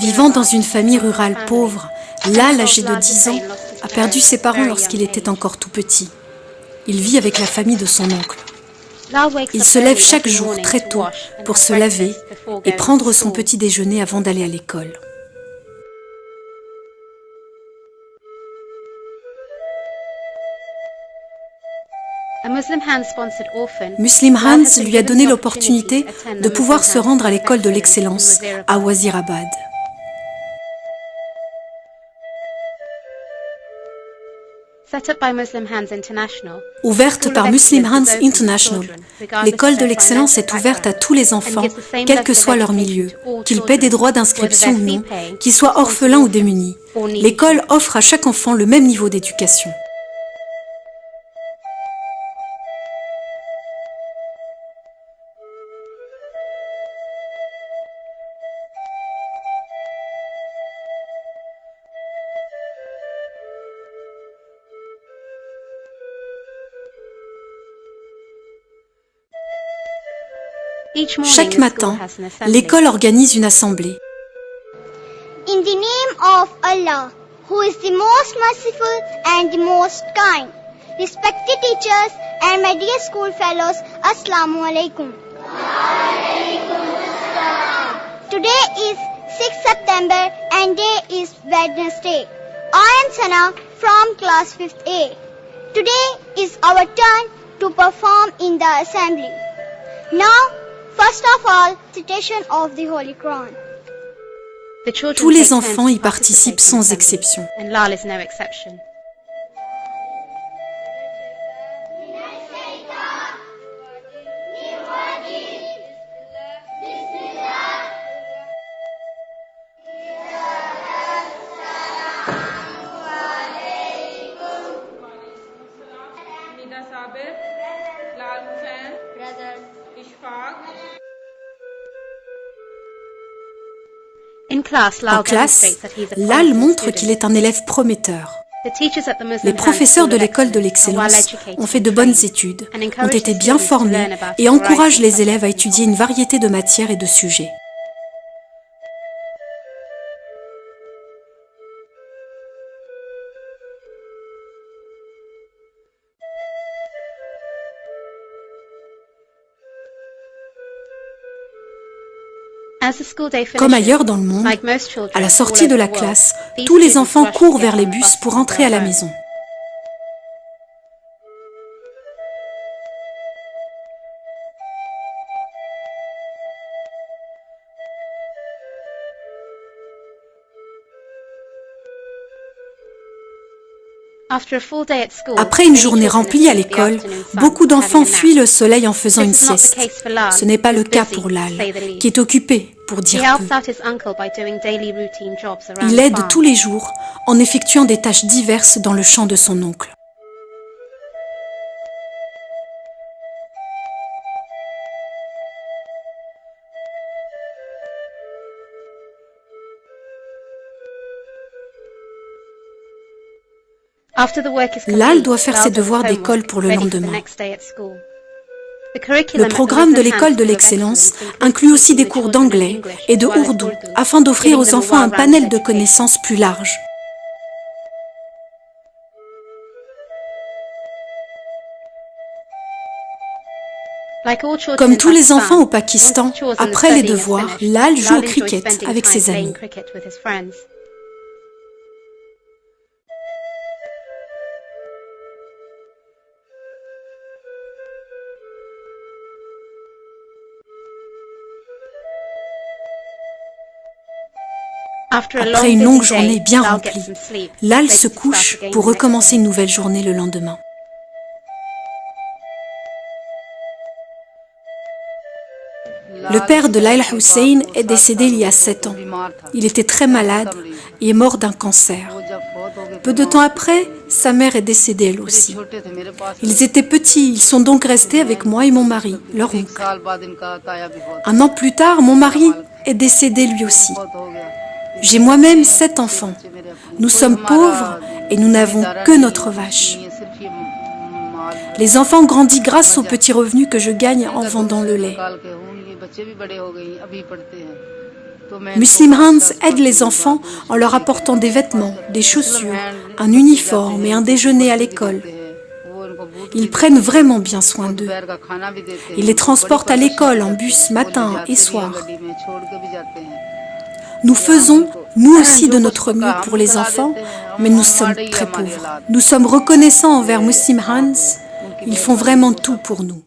Vivant dans une famille rurale pauvre, Lal, âgé de 10 ans, a perdu ses parents lorsqu'il était encore tout petit. Il vit avec la famille de son oncle. Il se lève chaque jour très tôt pour se laver et prendre son petit déjeuner avant d'aller à l'école. Muslim Hans lui a donné l'opportunité de pouvoir se rendre à l'école de l'excellence à Wazirabad. Ouverte par Muslim Hands International, l'école de l'excellence est ouverte à tous les enfants, quel que soit leur milieu, qu'ils paient des droits d'inscription ou non, qu'ils soient orphelins ou démunis. L'école offre à chaque enfant le même niveau d'éducation. Chaque matin, l'école organise une assemblée. In the name of Allah, who is the most merciful and the most kind. Respected teachers and my dear school fellows, Assalamu alaikum. Today is 6th September and day is Wednesday. I am Sana from class 5th A. Today is our turn to perform in the assembly. Now, first of all, citation of the Holy Quran. Tous les enfants y participent sans exception. En classe, Lal montre qu'il est un élève prometteur. Les professeurs de l'école de l'excellence ont fait de bonnes études, ont été bien formés et encouragent les élèves à étudier une variété de matières et de sujets. Comme ailleurs dans le monde, à la sortie de la classe, tous les enfants courent vers les bus pour entrer à la maison. Après une journée remplie à l'école, beaucoup d'enfants fuient le soleil en faisant une sieste. Ce n'est pas le cas pour Lal, qui est occupé, pour dire peu. Il aide tous les jours en effectuant des tâches diverses dans le champ de son oncle. Lal doit faire ses devoirs d'école pour le lendemain. Le programme de l'école de l'excellence inclut aussi des cours d'anglais et de ourdou afin d'offrir aux enfants un panel de connaissances plus large. Comme tous les enfants au Pakistan, après les devoirs, Lal joue au cricket avec ses amis. Après une longue journée bien remplie, Lal se couche pour recommencer une nouvelle journée le lendemain. Le père de Laila Hussein est décédé il y a 7 ans. Il était très malade et est mort d'un cancer. Peu de temps après, sa mère est décédée elle aussi. Ils étaient petits, ils sont donc restés avec moi et mon mari, leur oncle. Un an plus tard, mon mari est décédé lui aussi. J'ai moi-même 7 enfants. Nous sommes pauvres et nous n'avons que notre vache. Les enfants grandissent grâce aux petits revenus que je gagne en vendant le lait. Muslim Hands aide les enfants en leur apportant des vêtements, des chaussures, un uniforme et un déjeuner à l'école. Ils prennent vraiment bien soin d'eux. Ils les transportent à l'école en bus matin et soir. Nous faisons, nous aussi, de notre mieux pour les enfants, mais nous sommes très pauvres. Nous sommes reconnaissants envers Muslim Hands. Ils font vraiment tout pour nous.